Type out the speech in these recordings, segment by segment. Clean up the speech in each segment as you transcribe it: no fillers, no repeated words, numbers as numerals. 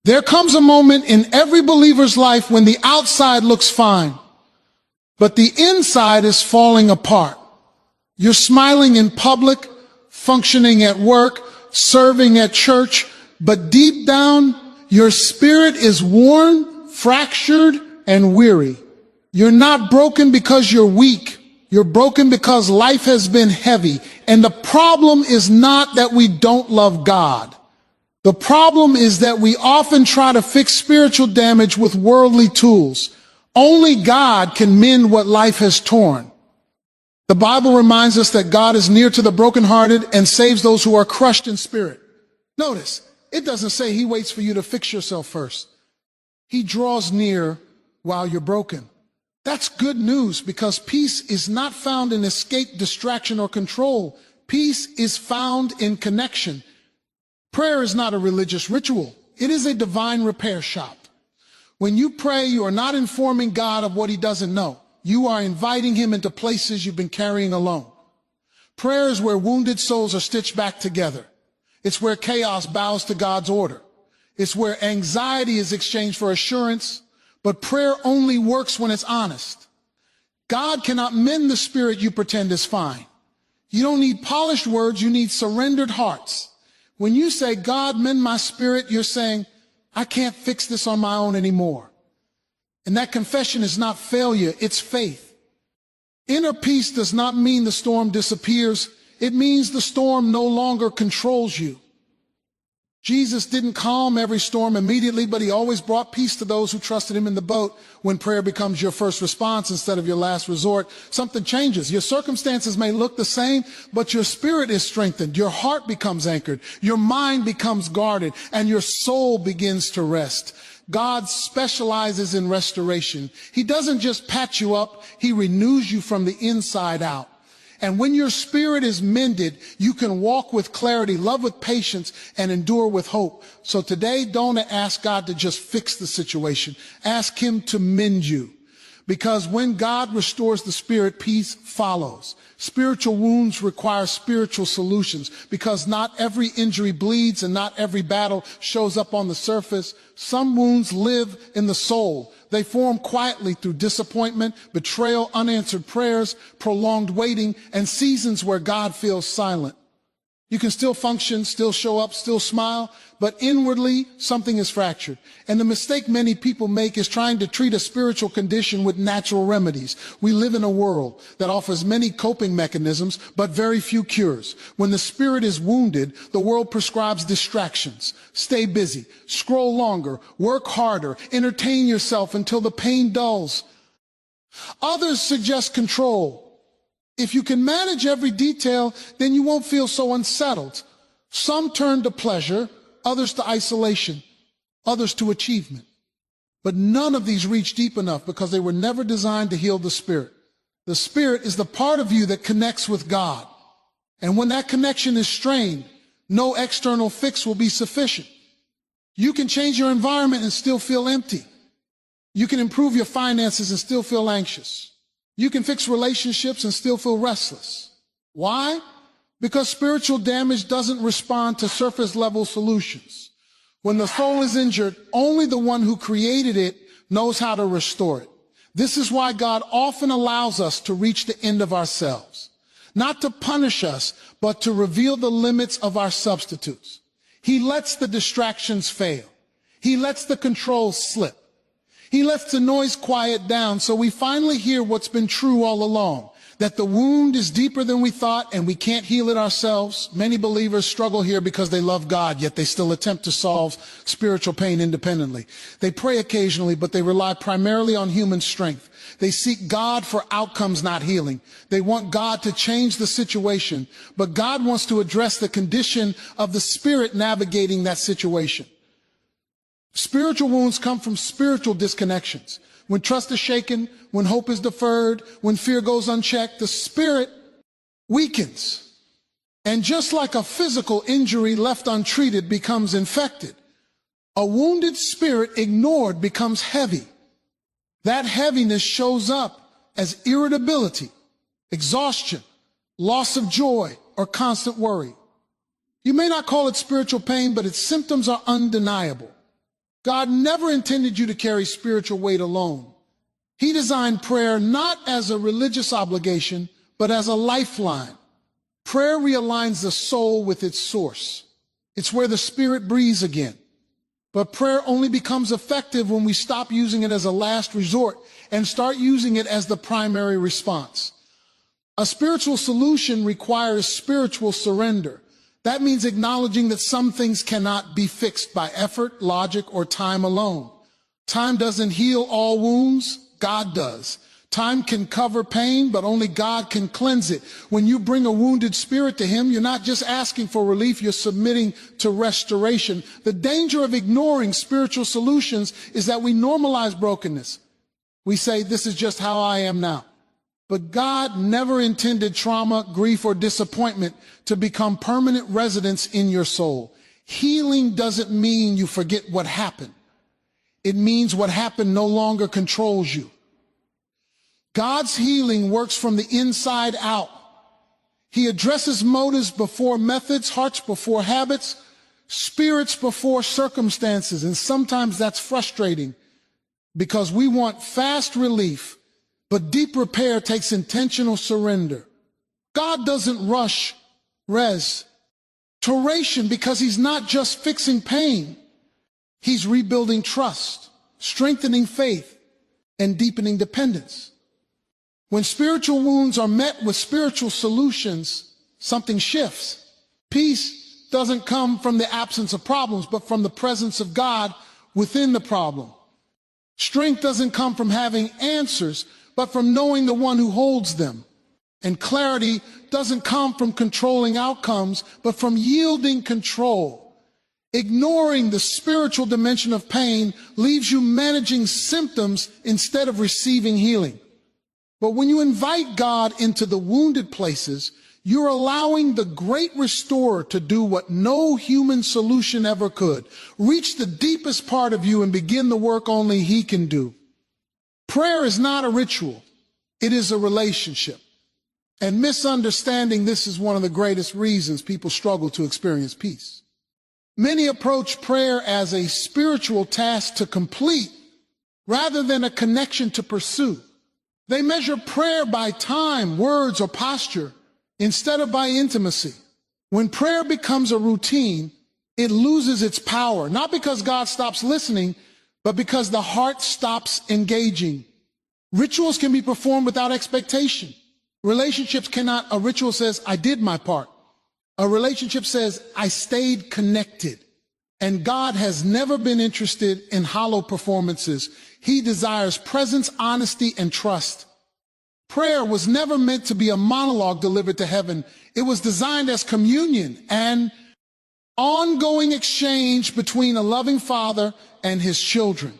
There comes a moment in every believer's life when the outside looks fine, but the inside is falling apart. You're smiling in public, functioning at work, serving at church, but deep down, your spirit is worn, fractured, and weary. You're not broken because you're weak. You're broken because life has been heavy. And the problem is not that we don't love God. The problem is that we often try to fix spiritual damage with worldly tools. Only God can mend what life has torn. The Bible reminds us that God is near to the brokenhearted and saves those who are crushed in spirit. Notice, it doesn't say he waits for you to fix yourself first. He draws near while you're broken. That's good news, because peace is not found in escape, distraction, or control. Peace is found in connection. Prayer is not a religious ritual. It is a divine repair shop. When you pray, you are not informing God of what he doesn't know. You are inviting him into places you've been carrying alone. Prayer is where wounded souls are stitched back together. It's where chaos bows to God's order. It's where anxiety is exchanged for assurance, but prayer only works when it's honest. God cannot mend the spirit you pretend is fine. You don't need polished words, you need surrendered hearts. When you say, God, mend my spirit, you're saying, I can't fix this on my own anymore. And that confession is not failure, it's faith. Inner peace does not mean the storm disappears. It means the storm no longer controls you. Jesus didn't calm every storm immediately, but he always brought peace to those who trusted him in the boat. When prayer becomes your first response instead of your last resort, something changes. Your circumstances may look the same, but your spirit is strengthened. Your heart becomes anchored. Your mind becomes guarded, and your soul begins to rest. God specializes in restoration. He doesn't just patch you up, he renews you from the inside out. And when your spirit is mended, you can walk with clarity, love with patience, and endure with hope. So today, don't ask God to just fix the situation. Ask him to mend you. Because when God restores the spirit, peace follows. Spiritual wounds require spiritual solutions, because not every injury bleeds and not every battle shows up on the surface. Some wounds live in the soul. They form quietly through disappointment, betrayal, unanswered prayers, prolonged waiting, and seasons where God feels silent. You can still function, still show up, still smile, but inwardly something is fractured. And the mistake many people make is trying to treat a spiritual condition with natural remedies. We live in a world that offers many coping mechanisms, but very few cures. When the spirit is wounded, the world prescribes distractions. Stay busy, scroll longer, work harder, entertain yourself until the pain dulls. Others suggest control. If you can manage every detail, then you won't feel so unsettled. Some turn to pleasure, others to isolation, others to achievement. But none of these reach deep enough, because they were never designed to heal the spirit. The spirit is the part of you that connects with God. And when that connection is strained, no external fix will be sufficient. You can change your environment and still feel empty. You can improve your finances and still feel anxious. You can fix relationships and still feel restless. Why? Because spiritual damage doesn't respond to surface level solutions. When the soul is injured, only the one who created it knows how to restore it. This is why God often allows us to reach the end of ourselves. Not to punish us, but to reveal the limits of our substitutes. He lets the distractions fail. He lets the control slip. He lets the noise quiet down, so we finally hear what's been true all along, that the wound is deeper than we thought and we can't heal it ourselves. Many believers struggle here because they love God, yet they still attempt to solve spiritual pain independently. They pray occasionally, but they rely primarily on human strength. They seek God for outcomes, not healing. They want God to change the situation, but God wants to address the condition of the spirit navigating that situation. Spiritual wounds come from spiritual disconnections. When trust is shaken, when hope is deferred, when fear goes unchecked, the spirit weakens. And just like a physical injury left untreated becomes infected, a wounded spirit ignored becomes heavy. That heaviness shows up as irritability, exhaustion, loss of joy, or constant worry. You may not call it spiritual pain, but its symptoms are undeniable. God never intended you to carry spiritual weight alone. He designed prayer not as a religious obligation, but as a lifeline. Prayer realigns the soul with its source. It's where the Spirit breathes again. But prayer only becomes effective when we stop using it as a last resort and start using it as the primary response. A spiritual solution requires spiritual surrender. That means acknowledging that some things cannot be fixed by effort, logic, or time alone. Time doesn't heal all wounds. God does. Time can cover pain, but only God can cleanse it. When you bring a wounded spirit to Him, you're not just asking for relief, you're submitting to restoration. The danger of ignoring spiritual solutions is that we normalize brokenness. We say, this is just how I am now. But God never intended trauma, grief, or disappointment to become permanent residents in your soul. Healing doesn't mean you forget what happened. It means what happened no longer controls you. God's healing works from the inside out. He addresses motives before methods, hearts before habits, spirits before circumstances. And sometimes that's frustrating because we want fast relief, but deep repair takes intentional surrender. God doesn't rush restoration because He's not just fixing pain. He's rebuilding trust, strengthening faith, and deepening dependence. When spiritual wounds are met with spiritual solutions, something shifts. Peace doesn't come from the absence of problems, but from the presence of God within the problem. Strength doesn't come from having answers, but from knowing the one who holds them. And clarity doesn't come from controlling outcomes, but from yielding control. Ignoring the spiritual dimension of pain leaves you managing symptoms instead of receiving healing. But when you invite God into the wounded places, you're allowing the great restorer to do what no human solution ever could. Reach the deepest part of you and begin the work only He can do. Prayer is not a ritual. It is a relationship. And misunderstanding this is one of the greatest reasons people struggle to experience peace. Many approach prayer as a spiritual task to complete rather than a connection to pursue. They measure prayer by time, words, or posture instead of by intimacy. When prayer becomes a routine, it loses its power, not because God stops listening, but because the heart stops engaging. Rituals can be performed without expectation. Relationships cannot. A ritual says, I did my part. A relationship says, I stayed connected. And God has never been interested in hollow performances. He desires presence, honesty, and trust. Prayer was never meant to be a monologue delivered to heaven. It was designed as communion and ongoing exchange between a loving Father and His children.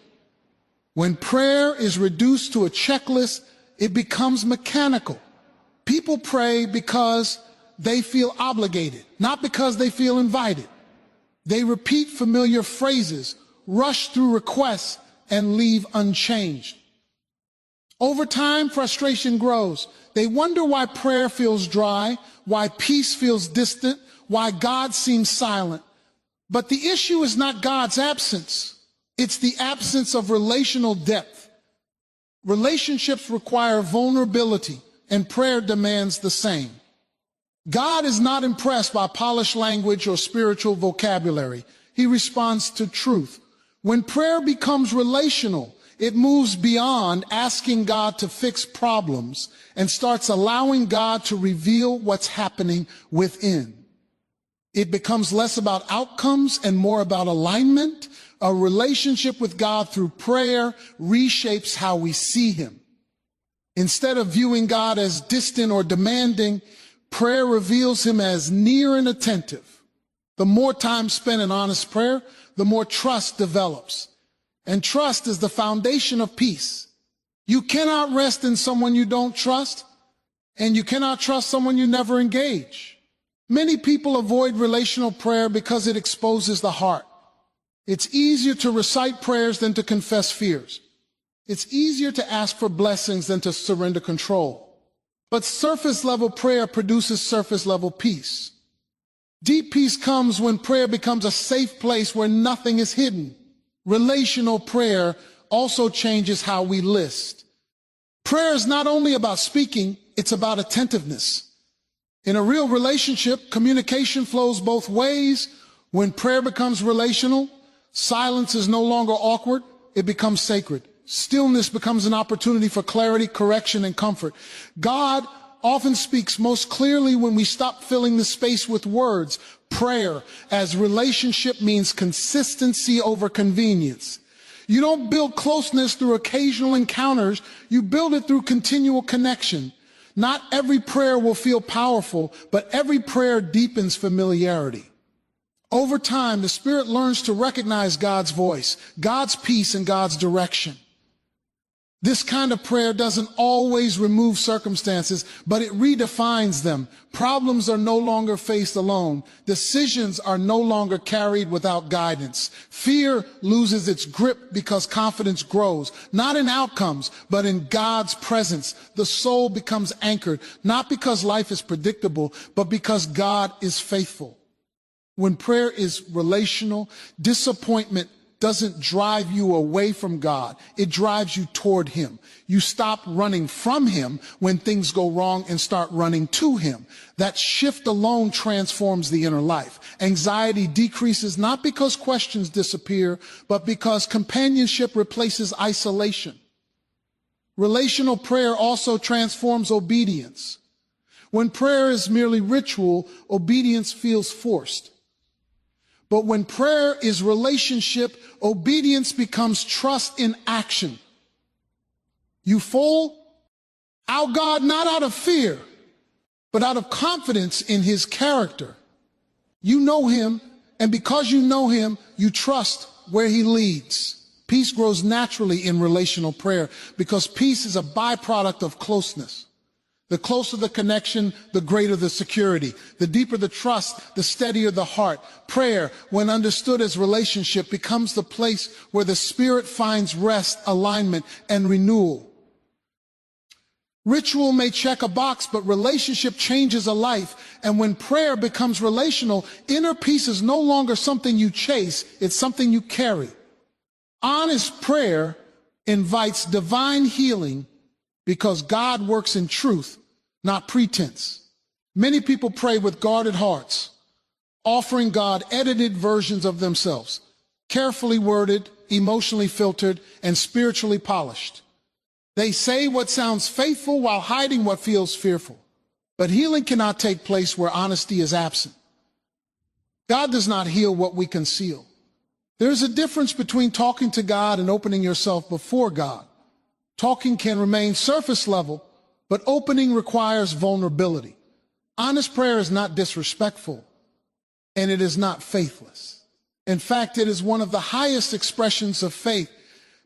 When prayer is reduced to a checklist, it becomes mechanical. People pray because they feel obligated, not because they feel invited. They repeat familiar phrases, rush through requests, and leave unchanged. Over time, frustration grows. They wonder why prayer feels dry, why peace feels distant, why God seems silent. But the issue is not God's absence. It's the absence of relational depth. Relationships require vulnerability, and prayer demands the same. God is not impressed by polished language or spiritual vocabulary. He responds to truth. When prayer becomes relational, it moves beyond asking God to fix problems and starts allowing God to reveal what's happening within. It becomes less about outcomes and more about alignment. A relationship with God through prayer reshapes how we see Him. Instead of viewing God as distant or demanding, prayer reveals Him as near and attentive. The more time spent in honest prayer, the more trust develops. And trust is the foundation of peace. You cannot rest in someone you don't trust, and you cannot trust someone you never engage. Many people avoid relational prayer because it exposes the heart. It's easier to recite prayers than to confess fears. It's easier to ask for blessings than to surrender control. But surface level prayer produces surface level peace. Deep peace comes when prayer becomes a safe place where nothing is hidden. Relational prayer also changes how we list. Prayer is not only about speaking, it's about attentiveness. In a real relationship, communication flows both ways. When prayer becomes relational, silence is no longer awkward, it becomes sacred. Stillness becomes an opportunity for clarity, correction, and comfort. God often speaks most clearly when we stop filling the space with words. Prayer as relationship means consistency over convenience. You don't build closeness through occasional encounters, you build it through continual connection. Not every prayer will feel powerful, but every prayer deepens familiarity. Over time, the Spirit learns to recognize God's voice, God's peace, and God's direction. This kind of prayer doesn't always remove circumstances, but it redefines them. Problems are no longer faced alone. Decisions are no longer carried without guidance. Fear loses its grip because confidence grows, not in outcomes, but in God's presence. The soul becomes anchored, not because life is predictable, but because God is faithful. When prayer is relational, disappointment doesn't drive you away from God. It drives you toward Him. You stop running from Him when things go wrong and start running to Him. That shift alone transforms the inner life. Anxiety decreases not because questions disappear, but because companionship replaces isolation. Relational prayer also transforms obedience. When prayer is merely ritual, obedience feels forced. But when prayer is relationship, obedience becomes trust in action. You follow our God not out of fear, but out of confidence in His character. You know Him, and because you know Him, you trust where He leads. Peace grows naturally in relational prayer because peace is a byproduct of closeness. The closer the connection, the greater the security. The deeper the trust, the steadier the heart. Prayer, when understood as relationship, becomes the place where the Spirit finds rest, alignment, and renewal. Ritual may check a box, but relationship changes a life. And when prayer becomes relational, inner peace is no longer something you chase, it's something you carry. Honest prayer invites divine healing because God works in truth, not pretense. Many people pray with guarded hearts, offering God edited versions of themselves, carefully worded, emotionally filtered, and spiritually polished. They say what sounds faithful while hiding what feels fearful. But healing cannot take place where honesty is absent. God does not heal what we conceal. There's a difference between talking to God and opening yourself before God. Talking can remain surface level, but opening requires vulnerability. Honest prayer is not disrespectful, and it is not faithless. In fact, it is one of the highest expressions of faith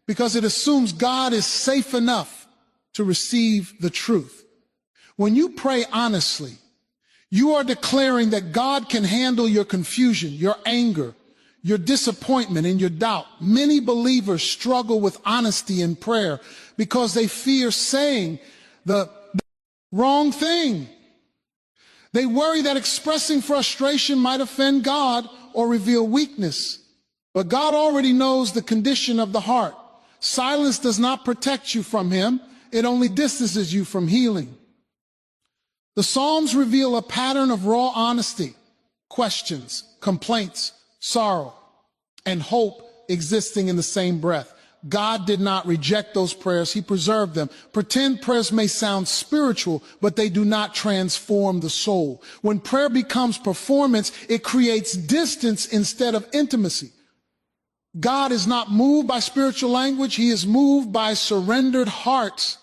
because it assumes God is safe enough to receive the truth. When you pray honestly, you are declaring that God can handle your confusion, your anger, your disappointment, and your doubt. Many believers struggle with honesty in prayer because they fear saying the wrong thing. They worry that expressing frustration might offend God or reveal weakness. But God already knows the condition of the heart. Silence does not protect you from Him. It only distances you from healing. The Psalms reveal a pattern of raw honesty, questions, complaints, sorrow, and hope existing in the same breath. God did not reject those prayers. He preserved them. Pretend prayers may sound spiritual, but they do not transform the soul. When prayer becomes performance, it creates distance instead of intimacy. God is not moved by spiritual language. He is moved by surrendered hearts.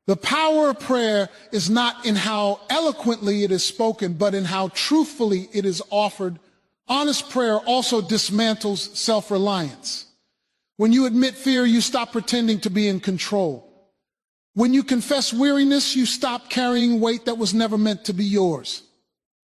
The power of prayer is not in how eloquently it is spoken, but in how truthfully it is offered. Honest prayer also dismantles self-reliance. When you admit fear, you stop pretending to be in control. When you confess weariness, you stop carrying weight that was never meant to be yours.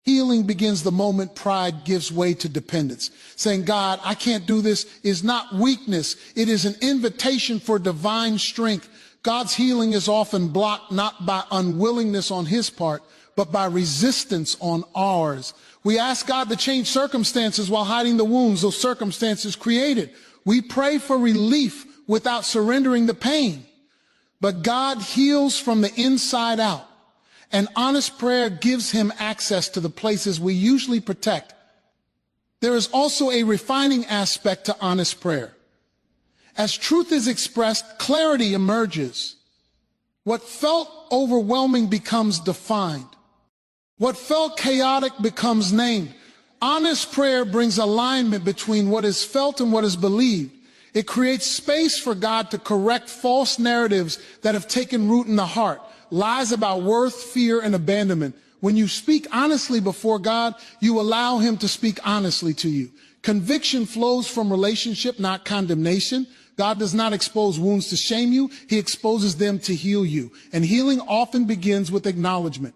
Healing begins the moment pride gives way to dependence. Saying, God, I can't do this is not weakness. It is an invitation for divine strength. God's healing is often blocked not by unwillingness on His part, but by resistance on ours. We ask God to change circumstances while hiding the wounds those circumstances created. We pray for relief without surrendering the pain. But God heals from the inside out. And honest prayer gives him access to the places we usually protect. There is also a refining aspect to honest prayer. As truth is expressed, clarity emerges. What felt overwhelming becomes defined. What felt chaotic becomes named. Honest prayer brings alignment between what is felt and what is believed. It creates space for God to correct false narratives that have taken root in the heart, lies about worth, fear, and abandonment. When you speak honestly before God, you allow him to speak honestly to you. Conviction flows from relationship, not condemnation. God does not expose wounds to shame you. He exposes them to heal you. And healing often begins with acknowledgement.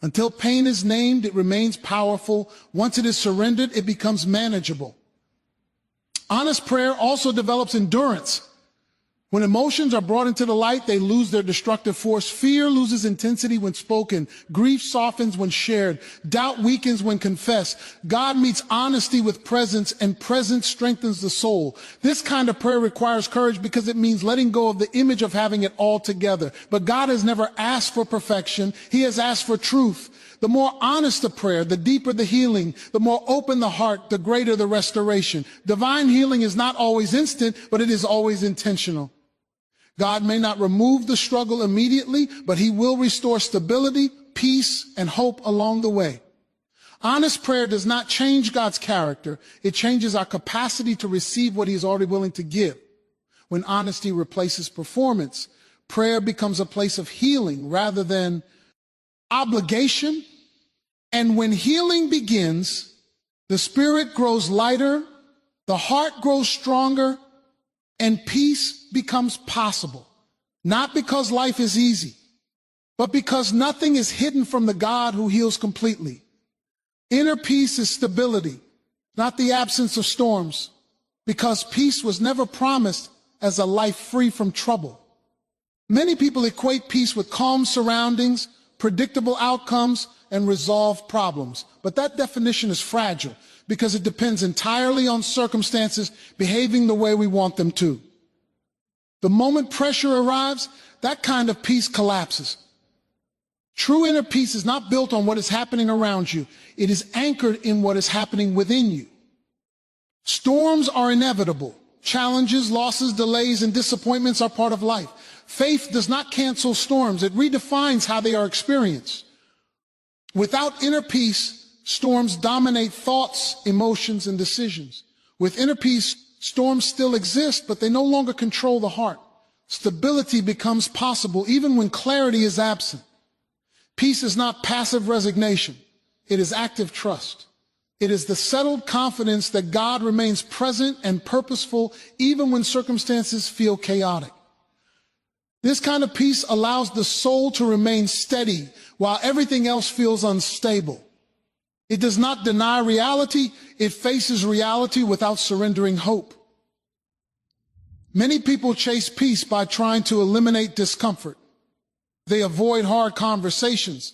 Until pain is named, it remains powerful. Once it is surrendered, it becomes manageable. Honest prayer also develops endurance. When emotions are brought into the light, they lose their destructive force. Fear loses intensity when spoken. Grief softens when shared. Doubt weakens when confessed. God meets honesty with presence, and presence strengthens the soul. This kind of prayer requires courage because it means letting go of the image of having it all together. But God has never asked for perfection. He has asked for truth. The more honest the prayer, the deeper the healing. The more open the heart, the greater the restoration. Divine healing is not always instant, but it is always intentional. God may not remove the struggle immediately, but he will restore stability, peace, and hope along the way. Honest prayer does not change God's character. It changes our capacity to receive what he's already willing to give. When honesty replaces performance, prayer becomes a place of healing rather than obligation. And when healing begins, the spirit grows lighter, the heart grows stronger, and peace becomes possible. Not because life is easy, but because nothing is hidden from the God who heals completely. Inner peace is stability, not the absence of storms, because peace was never promised as a life free from trouble. Many people equate peace with calm surroundings, predictable outcomes, and resolved problems. But that definition is fragile because it depends entirely on circumstances behaving the way we want them to. The moment pressure arrives, that kind of peace collapses. True inner peace is not built on what is happening around you. It is anchored in what is happening within you. Storms are inevitable. Challenges, losses, delays, and disappointments are part of life. Faith does not cancel storms. It redefines how they are experienced. Without inner peace, storms dominate thoughts, emotions, and decisions. With inner peace, storms still exist, but they no longer control the heart. Stability becomes possible even when clarity is absent. Peace is not passive resignation. It is active trust. It is the settled confidence that God remains present and purposeful even when circumstances feel chaotic. This kind of peace allows the soul to remain steady while everything else feels unstable. It does not deny reality. It faces reality without surrendering hope. Many people chase peace by trying to eliminate discomfort. They avoid hard conversations,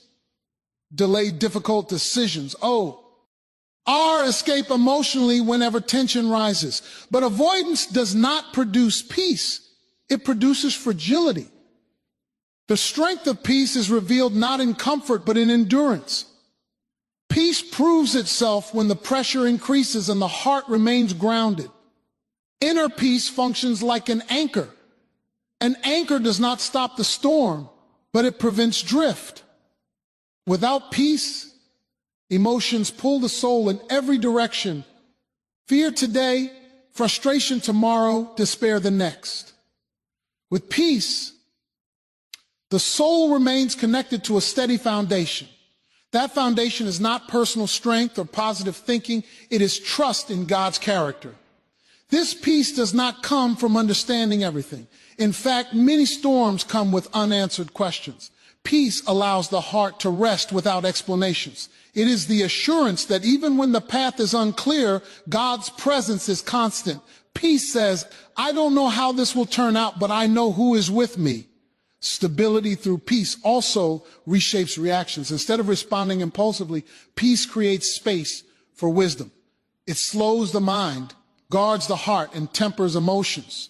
delay difficult decisions, or escape emotionally whenever tension rises. But avoidance does not produce peace. It produces fragility. The strength of peace is revealed not in comfort, but in endurance. Peace proves itself when the pressure increases and the heart remains grounded. Inner peace functions like an anchor. An anchor does not stop the storm, but it prevents drift. Without peace, emotions pull the soul in every direction. Fear today, frustration tomorrow, despair the next. With peace, the soul remains connected to a steady foundation. That foundation is not personal strength or positive thinking. It is trust in God's character. This peace does not come from understanding everything. In fact, many storms come with unanswered questions. Peace allows the heart to rest without explanations. It is the assurance that even when the path is unclear, God's presence is constant. Peace says, I don't know how this will turn out, but I know who is with me. Stability through peace also reshapes reactions. Instead of responding impulsively, peace creates space for wisdom. It slows the mind, guards the heart, and tempers emotions.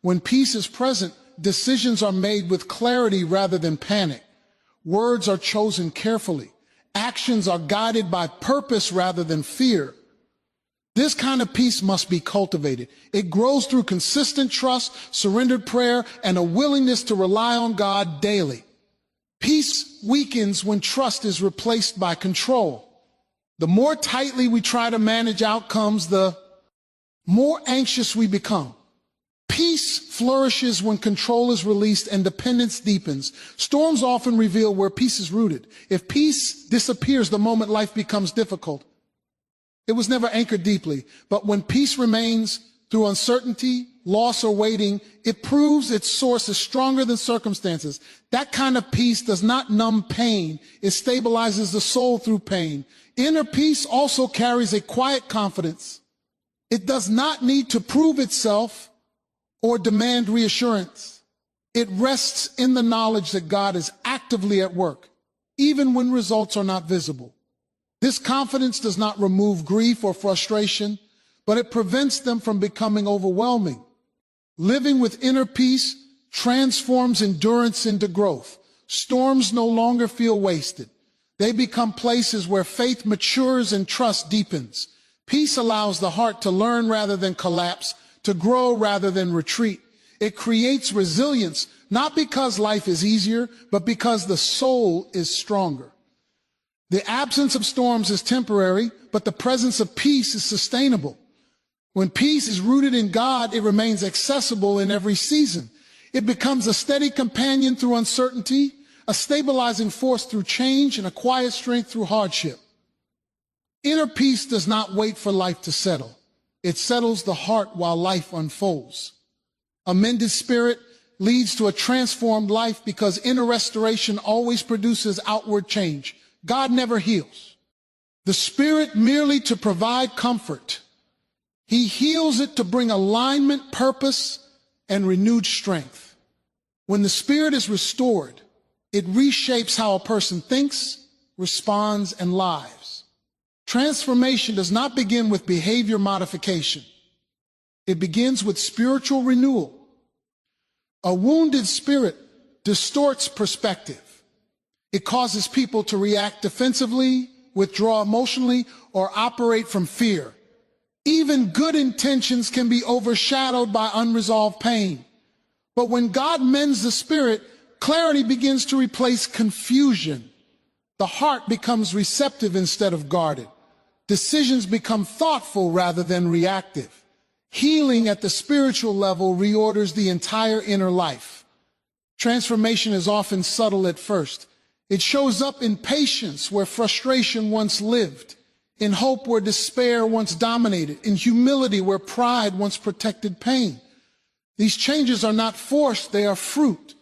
When peace is present, decisions are made with clarity rather than panic. Words are chosen carefully. Actions are guided by purpose rather than fear. This kind of peace must be cultivated. It grows through consistent trust, surrendered prayer, and a willingness to rely on God daily. Peace weakens when trust is replaced by control. The more tightly we try to manage outcomes, the more anxious we become. Peace flourishes when control is released and dependence deepens. Storms often reveal where peace is rooted. If peace disappears the moment life becomes difficult, it was never anchored deeply. But when peace remains through uncertainty, loss, or waiting, it proves its source is stronger than circumstances. That kind of peace does not numb pain. It stabilizes the soul through pain. Inner peace also carries a quiet confidence. It does not need to prove itself or demand reassurance. It rests in the knowledge that God is actively at work, even when results are not visible. This confidence does not remove grief or frustration, but it prevents them from becoming overwhelming. Living with inner peace transforms endurance into growth. Storms no longer feel wasted. They become places where faith matures and trust deepens. Peace allows the heart to learn rather than collapse, to grow rather than retreat. It creates resilience, not because life is easier, but because the soul is stronger. The absence of storms is temporary, but the presence of peace is sustainable. When peace is rooted in God, it remains accessible in every season. It becomes a steady companion through uncertainty, a stabilizing force through change, and a quiet strength through hardship. Inner peace does not wait for life to settle. It settles the heart while life unfolds. A mended spirit leads to a transformed life because inner restoration always produces outward change. God never heals the spirit merely to provide comfort. He heals it to bring alignment, purpose, and renewed strength. When the spirit is restored, it reshapes how a person thinks, responds, and lives. Transformation does not begin with behavior modification. It begins with spiritual renewal. A wounded spirit distorts perspective. It causes people to react defensively, withdraw emotionally, or operate from fear. Even good intentions can be overshadowed by unresolved pain. But when God mends the spirit, clarity begins to replace confusion. The heart becomes receptive instead of guarded. Decisions become thoughtful rather than reactive. Healing at the spiritual level reorders the entire inner life. Transformation is often subtle at first. It shows up in patience where frustration once lived, in hope where despair once dominated, in humility where pride once protected pain. These changes are not forced, they are fruit.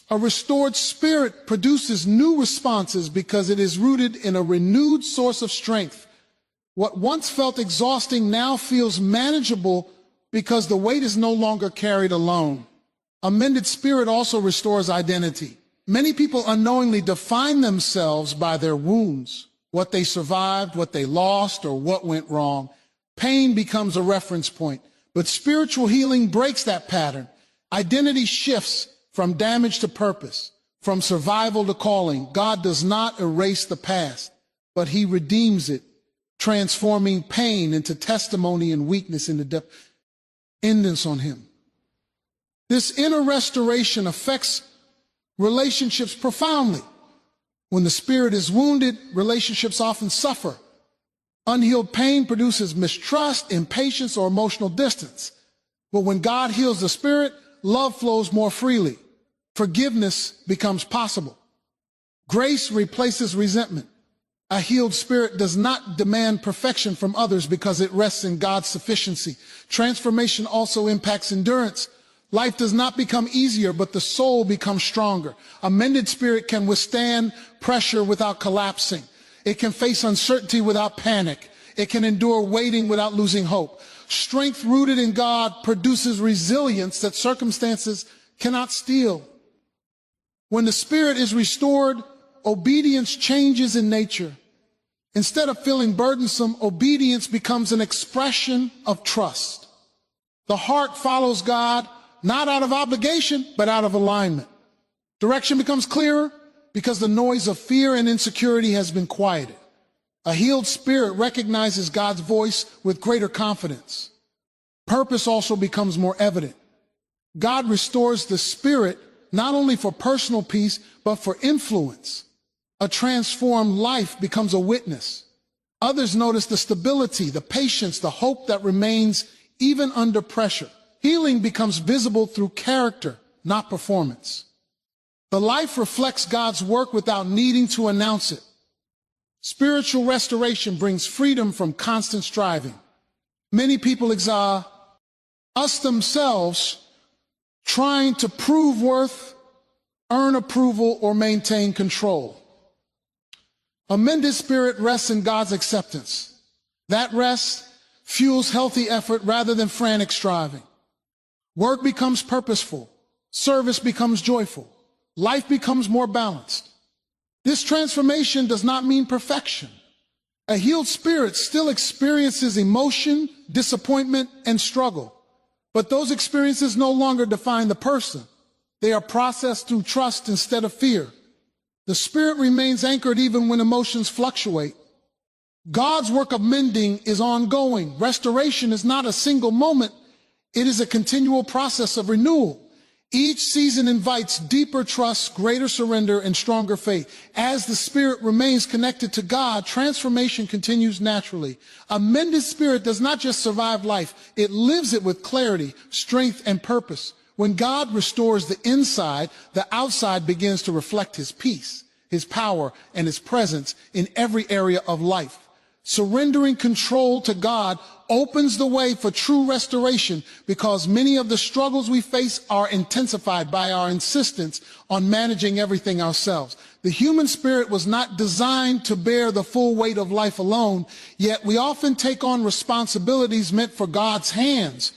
A restored spirit produces new responses because it is rooted in a renewed source of strength. What once felt exhausting now feels manageable because the weight is no longer carried alone. A mended spirit also restores identity. Many people unknowingly define themselves by their wounds, what they survived, what they lost, or what went wrong. Pain becomes a reference point, but spiritual healing breaks that pattern. Identity shifts from damage to purpose, from survival to calling. God does not erase the past, but He redeems it, transforming pain into testimony and weakness into dependence on Him. This inner restoration affects relationships profoundly. When the spirit is wounded, relationships often suffer. Unhealed pain produces mistrust, impatience, or emotional distance. But when God heals the spirit, love flows more freely. Forgiveness becomes possible. Grace replaces resentment. A healed spirit does not demand perfection from others because it rests in God's sufficiency. Transformation also impacts endurance. Life does not become easier, but the soul becomes stronger. A mended spirit can withstand pressure without collapsing. It can face uncertainty without panic. It can endure waiting without losing hope. Strength rooted in God produces resilience that circumstances cannot steal. When the spirit is restored, obedience changes in nature. Instead of feeling burdensome, obedience becomes an expression of trust. The heart follows God, not out of obligation, but out of alignment. Direction becomes clearer because the noise of fear and insecurity has been quieted. A healed spirit recognizes God's voice with greater confidence. Purpose also becomes more evident. God restores the spirit not only for personal peace, but for influence. A transformed life becomes a witness. Others notice the stability, the patience, the hope that remains even under pressure. Healing becomes visible through character, not performance. The life reflects God's work without needing to announce it. Spiritual restoration brings freedom from constant striving. Many people exile us themselves trying to prove worth, earn approval, or maintain control. A mended spirit rests in God's acceptance. That rest fuels healthy effort rather than frantic striving. Work becomes purposeful. Service becomes joyful. Life becomes more balanced. This transformation does not mean perfection. A healed spirit still experiences emotion, disappointment, and struggle. But those experiences no longer define the person. They are processed through trust instead of fear. The spirit remains anchored even when emotions fluctuate. God's work of mending is ongoing. Restoration is not a single moment. It is a continual process of renewal. Each season invites deeper trust, greater surrender, and stronger faith. As the spirit remains connected to God, transformation continues naturally. A mended spirit does not just survive life, it lives it with clarity, strength, and purpose. When God restores the inside, the outside begins to reflect his peace, his power, and his presence in every area of life. Surrendering control to God opens the way for true restoration because many of the struggles we face are intensified by our insistence on managing everything ourselves. The human spirit was not designed to bear the full weight of life alone, yet we often take on responsibilities meant for God's hands.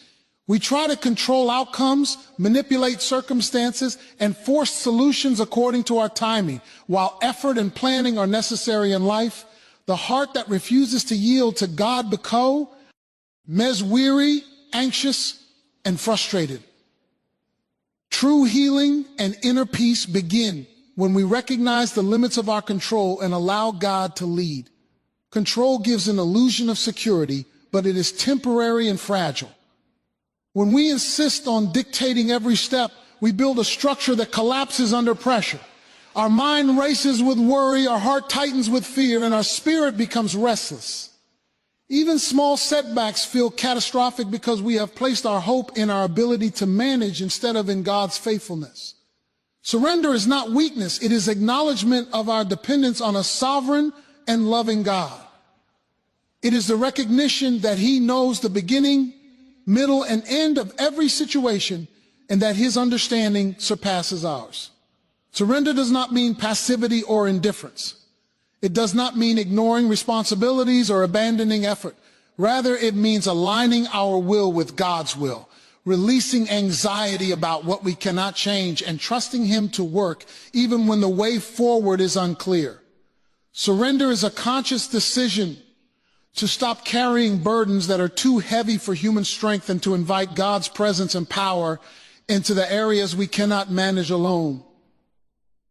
We try to control outcomes, manipulate circumstances, and force solutions according to our timing. While effort and planning are necessary in life, the heart that refuses to yield to God becomes weary, anxious, and frustrated. True healing and inner peace begin when we recognize the limits of our control and allow God to lead. Control gives an illusion of security, but it is temporary and fragile. When we insist on dictating every step, we build a structure that collapses under pressure. Our mind races with worry, our heart tightens with fear, and our spirit becomes restless. Even small setbacks feel catastrophic because we have placed our hope in our ability to manage instead of in God's faithfulness. Surrender is not weakness, it is acknowledgement of our dependence on a sovereign and loving God. It is the recognition that he knows the beginning, middle, and end of every situation, and that his understanding surpasses ours. Surrender does not mean passivity or indifference. It does not mean ignoring responsibilities or abandoning effort. Rather, it means aligning our will with God's will, releasing anxiety about what we cannot change, and trusting him to work even when the way forward is unclear. Surrender is a conscious decision to stop carrying burdens that are too heavy for human strength and to invite God's presence and power into the areas we cannot manage alone.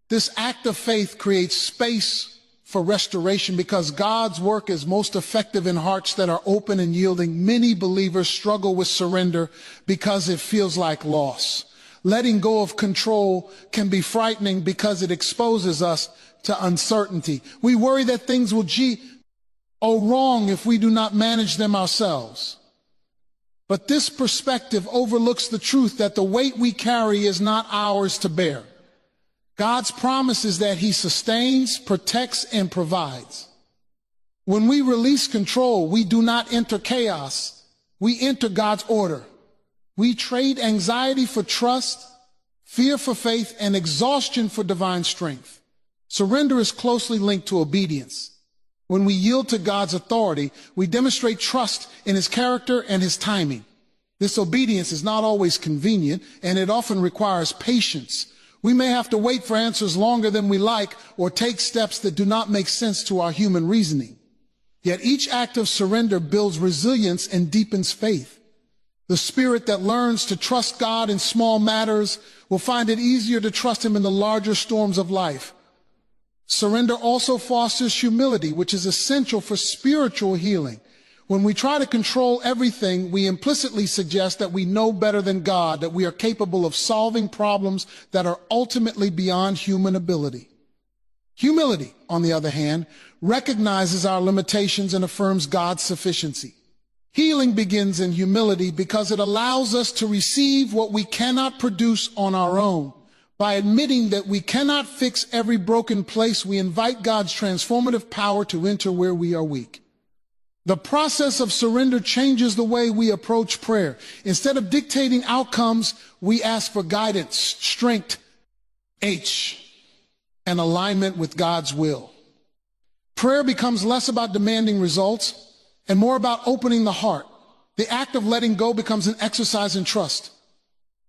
This act of faith creates space for restoration because God's work is most effective in hearts that are open and yielding. Many believers struggle with surrender because it feels like loss. Letting go of control can be frightening because it exposes us to uncertainty. We worry that things will go wrong if we do not manage them ourselves. But this perspective overlooks the truth that the weight we carry is not ours to bear. God's promise is that he sustains, protects, and provides. When we release control, we do not enter chaos. We enter God's order. We trade anxiety for trust, fear for faith, and exhaustion for divine strength. Surrender is closely linked to obedience. When we yield to God's authority, we demonstrate trust in his character and his timing. This obedience is not always convenient, and it often requires patience. We may have to wait for answers longer than we like or take steps that do not make sense to our human reasoning. Yet each act of surrender builds resilience and deepens faith. The spirit that learns to trust God in small matters will find it easier to trust Him in the larger storms of life. Surrender also fosters humility, which is essential for spiritual healing. When we try to control everything, we implicitly suggest that we know better than God, that we are capable of solving problems that are ultimately beyond human ability. Humility, on the other hand, recognizes our limitations and affirms God's sufficiency. Healing begins in humility because it allows us to receive what we cannot produce on our own. By admitting that we cannot fix every broken place, we invite God's transformative power to enter where we are weak. The process of surrender changes the way we approach prayer. Instead of dictating outcomes, we ask for guidance, strength, and alignment with God's will. Prayer becomes less about demanding results and more about opening the heart. The act of letting go becomes an exercise in trust,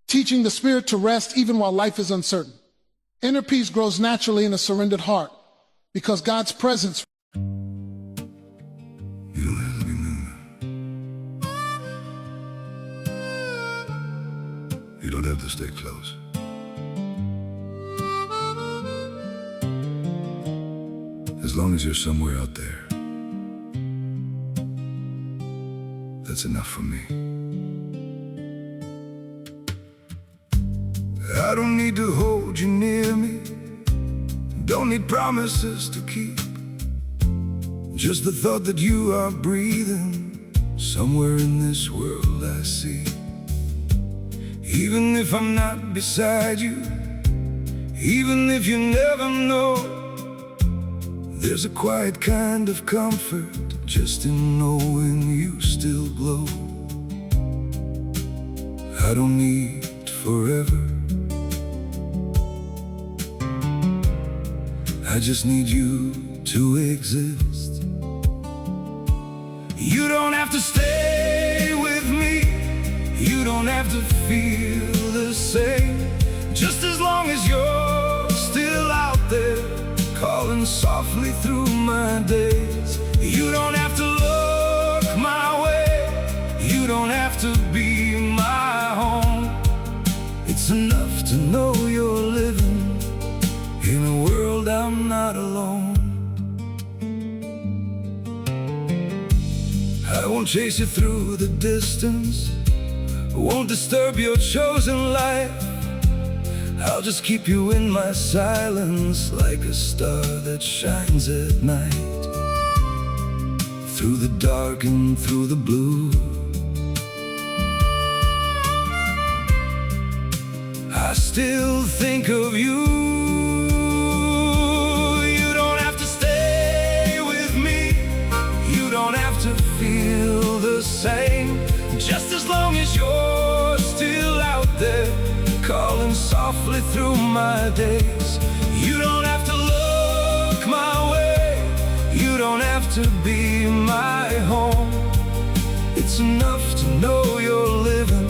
teaching the spirit to rest even while life is uncertain. Inner peace grows naturally in a surrendered heart because God's presence. You don't have to be moved. You don't have to stay close. As long as you're somewhere out there, that's enough for me. I don't need to hold you near me, don't need promises to keep. Just the thought that you are breathing somewhere in this world I see. Even if I'm not beside you, even if you never know, there's a quiet kind of comfort just in knowing you still glow. I don't need forever, I just need you to exist. You don't have to stay with me, you don't have to feel the same. Just as long as you're still out there, calling softly through my days. You don't have to look my way, you don't have to be my home. It's enough to know you're living in a world I'm not alone. I won't chase you through the distance, won't disturb your chosen life. I'll just keep you in my silence, like a star that shines at night. Through the dark and through the blue, I still think of you. You don't have to stay with me, you don't have to feel the same. Just as long as you're still out there, calling softly through my days. You don't have to look my way, you don't have to be my home. It's enough to know you're living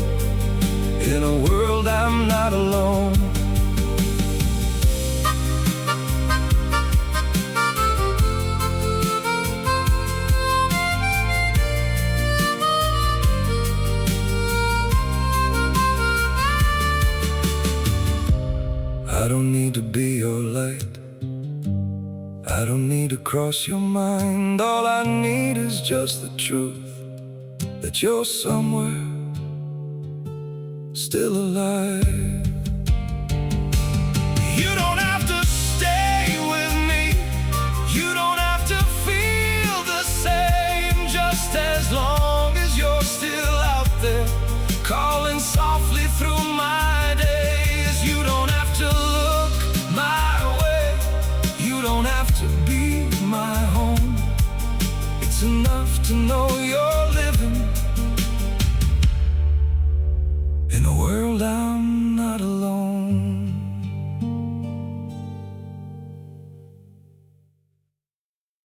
in a world I'm not alone. I don't need to be your light, I don't need to cross your mind. All I need is just the truth that you're somewhere still alive. You don't